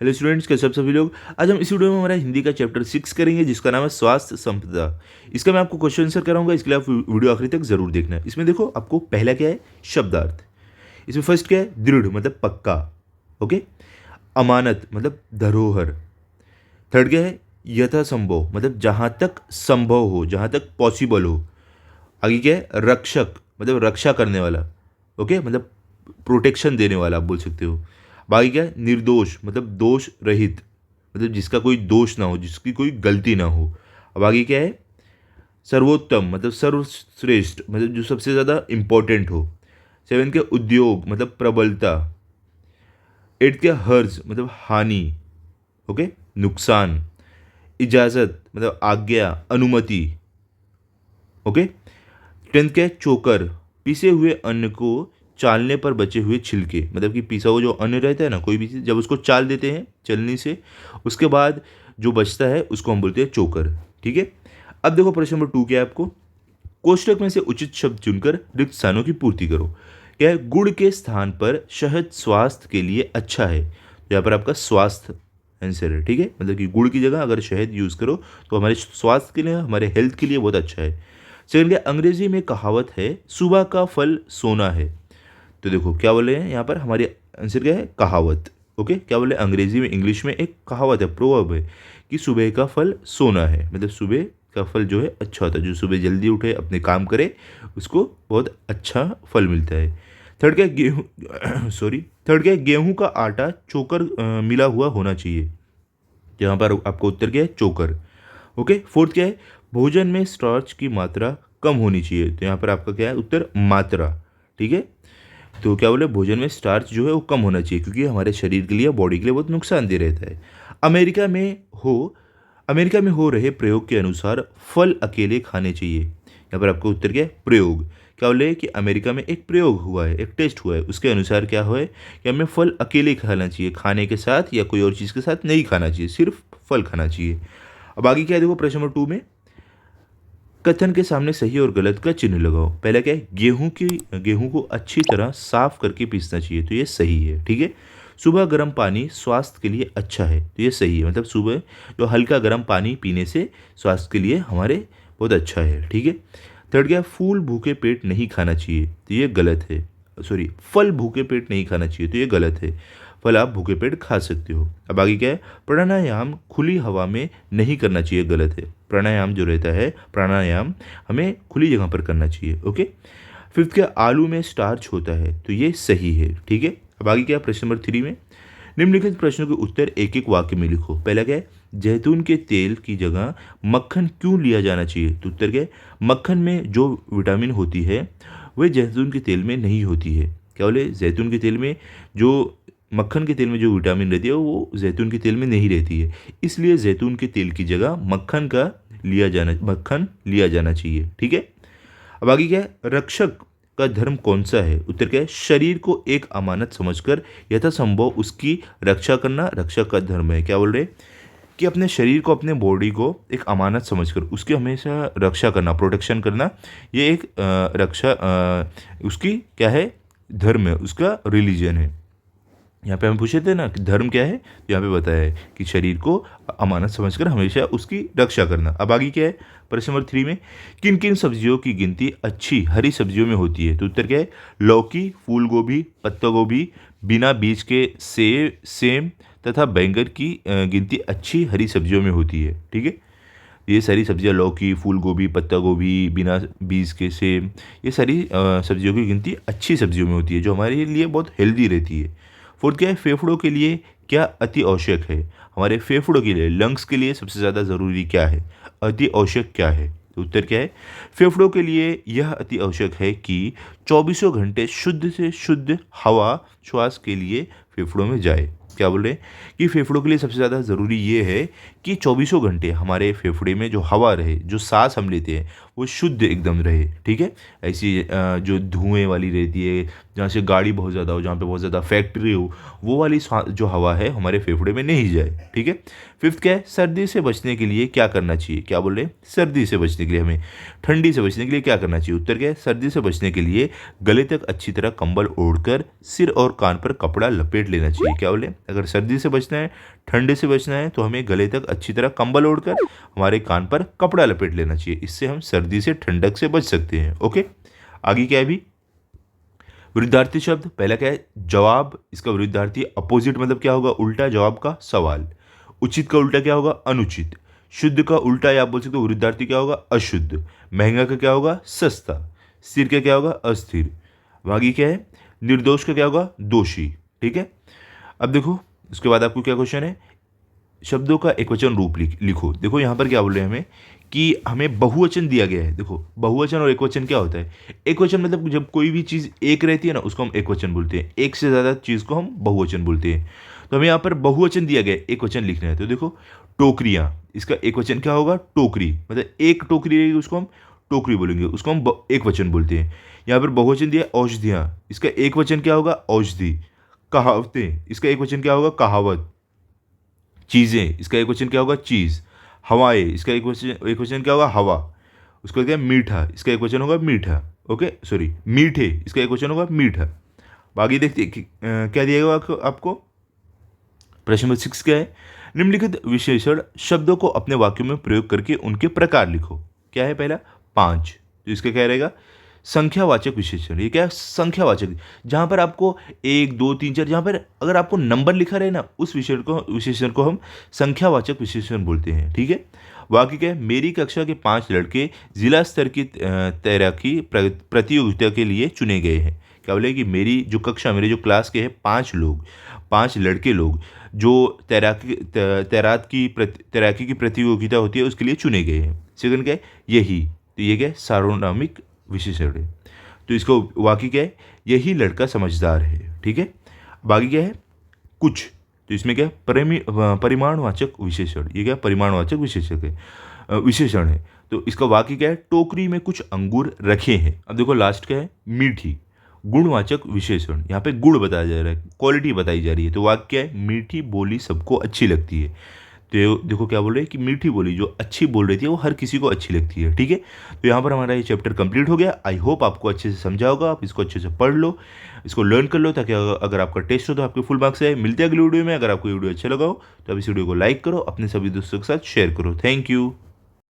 Hello students, कैसे आप सभी लोग। आज हम इस वीडियो में हमारा हिंदी का चैप्टर 6 करेंगे जिसका नाम है स्वास्थ्य संपदा। इसका मैं आपको क्वेश्चन आंसर कराऊंगा, इसके लिए आप वीडियो आखिरी तक जरूर देखना है। इसमें देखो आपको पहला क्या है, शब्दार्थ। इसमें फर्स्ट क्या है, दृढ़ मतलब पक्का, ओके। अमानत मतलब धरोहर। थर्ड क्या है, यथासंभव मतलब जहाँ तक संभव हो, जहाँ तक पॉसिबल हो। आगे क्या है, रक्षक मतलब रक्षा करने वाला, ओके, मतलब प्रोटेक्शन देने वाला आप बोल सकते हो। बाकी क्या है, निर्दोष मतलब दोष रहित, मतलब जिसका कोई दोष ना हो, जिसकी कोई गलती ना हो। अब आगे क्या है, सर्वोत्तम मतलब सर्वश्रेष्ठ, मतलब जो सबसे ज़्यादा इम्पोर्टेंट हो। सेवन के उद्योग मतलब प्रबलता। एट क्या, हर्ज मतलब हानि, ओके, नुकसान। इजाज़त मतलब आज्ञा, अनुमति, ओके। टेंथ क्या है, चोकर, पिसे हुए अन्न को चालने पर बचे हुए छिलके, मतलब कि पिसा हुआ जो अन्न रहता है ना, कोई भी चीज़ जब उसको चाल देते हैं चलनी से, उसके बाद जो बचता है उसको हम बोलते हैं चोकर, ठीक है। अब देखो प्रश्न नंबर 2 क्या है आपको, कोष्टक में से उचित शब्द चुनकर रिक्त स्थानों की पूर्ति करो। क्या है, गुड़ के स्थान पर शहद स्वास्थ्य के लिए अच्छा है। तो यहाँ पर आपका स्वास्थ्य आंसर है, ठीक है। मतलब कि गुड़ की जगह अगर शहद यूज़ करो तो हमारे स्वास्थ्य के लिए, हमारे हेल्थ के लिए बहुत अच्छा है। सेकंड क्या, अंग्रेजी में कहावत है सुबह का फल सोना है। तो देखो क्या बोले हैं यहाँ पर, हमारे आंसर क्या है, कहावत, ओके। क्या बोले, अंग्रेजी में, इंग्लिश में एक कहावत है, प्रोवर्ब है कि सुबह का फल सोना है, मतलब सुबह का फल जो है अच्छा होता है। जो सुबह जल्दी उठे, अपने काम करे, उसको बहुत अच्छा फल मिलता है। थर्ड क्या, गेहूँ सॉरी, थर्ड क्या, गेहूँ का आटा चोकर मिला हुआ होना चाहिए। यहाँ पर आपको उत्तर क्या है, चोकर, ओके। फोर्थ क्या है, भोजन में स्टार्च की मात्रा कम होनी चाहिए। तो यहाँ पर आपका क्या है, उत्तर मात्रा, ठीक है। तो क्या बोले, भोजन में स्टार्च जो है वो कम होना चाहिए क्योंकि हमारे शरीर के लिए, बॉडी के लिए बहुत नुकसानदेह रहता है। अमेरिका में हो अमेरिका में हो रहे प्रयोग के अनुसार फल अकेले खाने चाहिए। यहाँ पर आपको उत्तर क्या है, प्रयोग। क्या बोले कि अमेरिका में एक प्रयोग हुआ है, एक टेस्ट हुआ है, उसके अनुसार क्या हुआ है कि हमें फल अकेले खाना चाहिए, खाने के साथ या कोई और चीज़ के साथ नहीं खाना चाहिए, सिर्फ फल खाना चाहिए। अब आगे क्या है, देखो प्रश्न नंबर 2 में कथन के सामने सही और गलत का चिन्ह लगाओ। पहला क्या है, गेहूं को अच्छी तरह साफ करके पीसना चाहिए। तो ये सही है, ठीक है। सुबह गर्म पानी स्वास्थ्य के लिए अच्छा है। तो ये सही है, मतलब सुबह जो हल्का गर्म पानी पीने से स्वास्थ्य के लिए हमारे बहुत अच्छा है, ठीक है। थर्ड क्या है, फूल भूखे पेट नहीं खाना चाहिए। तो ये गलत है, सॉरी, फल भूखे पेट नहीं खाना चाहिए। तो ये गलत है, फल आप भूखे पेट खा सकते हो। अब आगे क्या है, प्राणायाम खुली हवा में नहीं करना चाहिए, गलत है। प्राणायाम जो रहता है, प्राणायाम हमें खुली जगह पर करना चाहिए, ओके। फिफ्थ क्या, आलू में स्टार्च होता है। तो ये सही है, ठीक है। अब आगे क्या, प्रश्न नंबर 3 में निम्नलिखित प्रश्नों के उत्तर एक एक वाक्य में लिखो। पहला क्या है, जैतून के तेल की जगह मक्खन क्यों लिया जाना चाहिए। तो उत्तर क्या है, मक्खन में जो विटामिन होती है वह जैतून के तेल में नहीं होती है। क्या बोले, जैतून के तेल में जो, मक्खन के तेल में जो विटामिन रहती है वो जैतून के तेल में नहीं रहती है, इसलिए जैतून के तेल की जगह मक्खन लिया जाना चाहिए, ठीक है। अब आगे क्या है, रक्षक का धर्म कौन सा है। उत्तर क्या है, शरीर को एक अमानत समझकर यथासंभव उसकी रक्षा करना रक्षक का धर्म है। क्या बोल रहे हैं कि अपने शरीर को, अपने बॉडी को एक अमानत समझकर उसकी हमेशा रक्षा करना, प्रोटेक्शन करना, ये एक उसकी क्या है, धर्म है, उसका रिलीजन है। यहाँ पे हम पूछे थे ना कि धर्म क्या है, तो यहाँ पे बताया है कि शरीर को अमानत समझकर हमेशा उसकी रक्षा करना। अब आगे क्या है, प्रश्न नंबर 3 में किन किन सब्जियों की गिनती अच्छी हरी सब्जियों में होती है। तो उत्तर क्या है, लौकी, फूल गोभी, पत्ता गोभी, बिना बीज के सेम तथा बैंगन की गिनती अच्छी हरी सब्जियों में होती है, ठीक है। ये सारी सब्जियां, लौकी, फूल गोभी, पत्ता गोभी, बिना बीज के सेम, ये सारी सब्जियों की गिनती अच्छी सब्जियों में होती है जो हमारे लिए बहुत हेल्दी रहती है। फोर्थ क्या है, फेफड़ों के लिए क्या अति आवश्यक है। हमारे फेफड़ों के लिए, लंग्स के लिए सबसे ज़्यादा ज़रूरी क्या है, अति आवश्यक क्या है। तो उत्तर क्या है, फेफड़ों के लिए यह अति आवश्यक है कि चौबीसों घंटे शुद्ध से शुद्ध हवा श्वास के लिए फेफड़ों में जाए। क्या बोल रहे हैं कि फेफड़ों के लिए सबसे ज़्यादा ज़रूरी ये है कि चौबीसों घंटे हमारे फेफड़े में जो हवा रहे, जो सांस हम लेते हैं वो शुद्ध एकदम रहे, ठीक है। ऐसी जो धुएं वाली रहती है, जहाँ से गाड़ी बहुत ज़्यादा हो, जहाँ पे बहुत ज़्यादा फैक्ट्री हो, वो वाली जो हवा है हमारे फेफड़े में नहीं जाए, ठीक है। फिफ्थ क्या है, सर्दी से बचने के लिए क्या करना चाहिए, क्या बोल रहे हैं, सर्दी से बचने के लिए हमें, ठंडी से बचने के लिए क्या करना चाहिए। उत्तर क्या है, सर्दी से बचने के लिए गले तक अच्छी तरह कंबल ओढ़कर सिर और कान पर कपड़ा लपेट लेना चाहिए। क्या बोले, अगर सर्दी से बचना है, ठंडे से बचना है, तो हमें गले तक अच्छी तरह कंबल ओढ़कर हमारे कान पर कपड़ा लपेट लेना चाहिए। इससे हम सर्दी से ठंडक से बच सकते हैं। ओके, आगे क्या है भी, विरुद्धार्थी शब्द। पहला क्या है, जवाब, इसका विरुद्धार्थी अपोजिट मतलब क्या होगा, उल्टा, जवाब का सवाल। उचित का उल्टा क्या होगा, अनुचित। शुद्ध का उल्टा या आप बोल सकते हो विरुद्धार्थी क्या होगा, अशुद्ध। महंगा का क्या होगा, सस्ता। स्थिर का क्या होगा, अस्थिर। आगे क्या है, निर्दोष का क्या होगा, दोषी, ठीक है। अब देखो उसके बाद आपको क्या क्वेश्चन है, शब्दों का एकवचन रूप लिखो। देखो यहाँ पर क्या बोल रहे हैं हमें कि हमें बहुवचन दिया गया है। देखो बहुवचन और एकवचन क्या होता है, एकवचन मतलब जब कोई भी चीज़ एक रहती है ना, उसको हम एकवचन बोलते हैं। एक से ज़्यादा चीज़ को हम बहुवचन बोलते हैं। तो हमें यहाँ पर बहुवचन दिया गया है, एकवचन लिखना है। तो देखो टोकरियाँ, इसका एकवचन क्या होगा, टोकरी। मतलब एक टोकरी रहेगी उसको हम टोकरी बोलेंगे, उसको हम एकवचन बोलते हैं। यहाँ पर बहुवचन दिया औषधियाँ, इसका एकवचन क्या होगा, औषधि। कहावतें, इसका एकवचन क्या होगा, कहावत। चीज़ें, इसका एक क्वेश्चन क्या होगा, चीज़। हवाएं, इसका एक क्वेश्चन क्या होगा, हवा। उसका क्या, मीठा, इसका एक क्वेश्चन होगा मीठा। ओके सॉरी, मीठे, इसका एक क्वेश्चन होगा मीठा। बाकी देखते क्या दिया गया आपको। प्रश्न नंबर 6 क्या है, निम्नलिखित विशेषण शब्दों को अपने वाक्यों में प्रयोग करके उनके प्रकार लिखो। क्या है, पहला 5, तो इसका क्या रहेगा, संख्यावाचक विशेषण। ये क्या है, संख्यावाचक, जहाँ पर आपको 1 2 3 4, जहाँ पर अगर आपको नंबर लिखा रहे ना, उस विशेषण को हम संख्यावाचक विशेषण बोलते हैं, ठीक है। वाक्य क्या है, मेरी कक्षा के 5 लड़के जिला स्तर की तैराकी प्रतियोगिता के लिए चुने गए हैं। क्या बोले कि मेरी जो कक्षा, मेरे जो क्लास के हैं 5 लोग, 5 लड़के लोग जो तैराकी की प्रतियोगिता होती है उसके लिए चुने गए हैं। सेकंड क्या है, यही, तो ये क्या है, सार्वनामिक विशेषण है। तो इसको वाक्य क्या है, यही लड़का समझदार है, ठीक है। बाकी क्या है, कुछ, तो इसमें क्या है, परिमाणवाचक विशेषण। ये क्या, परिमाणवाचक विशेषण है। तो इसका वाक्य क्या है, टोकरी में कुछ अंगूर रखे हैं। अब देखो लास्ट क्या है, मीठी, गुणवाचक विशेषण। यहाँ पे गुण बताया जा रहा है, क्वालिटी बताई जा रही है। तो वाक्य क्या है, मीठी बोली सबको अच्छी लगती है। तो देखो क्या बोल रहे हैं कि मीठी बोली जो अच्छी बोल रही थी वो हर किसी को अच्छी लगती है, ठीक है। तो यहाँ पर हमारा ये चैप्टर कंप्लीट हो गया। आई होप आपको अच्छे से समझा होगा, आप इसको अच्छे से पढ़ लो, इसको लर्न कर लो, ताकि अगर आपका टेस्ट हो तो आपके फुल मार्क्स आए। मिलते हैं अगली वीडियो में। अगर आपको वीडियो अच्छा लगा हो तो आप इस वीडियो को लाइक करो, अपने सभी दोस्तों के साथ शेयर करो। Thank you.